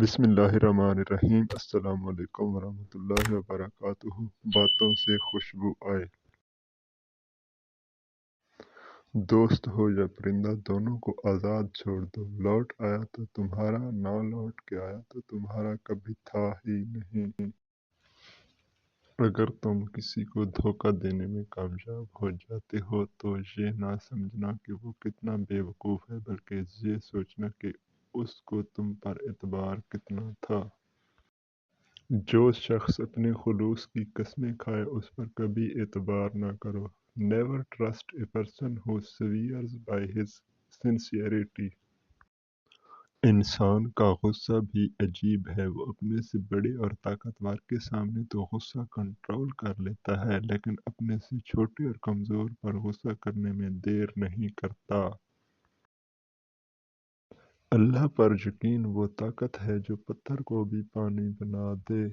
بسم اللہ الرحمن الرحیم۔ السلام علیکم ورحمۃ اللہ وبرکاتہ۔ باتوں سے خوشبو آئے، دوست ہو یا پرندہ دونوں کو آزاد چھوڑ دو۔ لوٹ آیا تو تمہارا، نہ لوٹ کے آیا تو تمہارا کبھی تھا ہی نہیں۔ اگر تم کسی کو دھوکہ دینے میں کامیاب ہو جاتے ہو تو یہ نہ سمجھنا کہ وہ کتنا بے وقوف ہے، بلکہ یہ سوچنا کہ اس کو تم پر اعتبار کتنا تھا۔ جو شخص اپنے خلوص کی قسمیں کھائے اس پر کبھی اعتبار نہ کرو۔ Never trust a person who swears by his sincerity۔ انسان کا غصہ بھی عجیب ہے، وہ اپنے سے بڑے اور طاقتور کے سامنے تو غصہ کنٹرول کر لیتا ہے، لیکن اپنے سے چھوٹے اور کمزور پر غصہ کرنے میں دیر نہیں کرتا۔ اللہ پر یقین وہ طاقت ہے جو پتھر کو بھی پانی بنا دے۔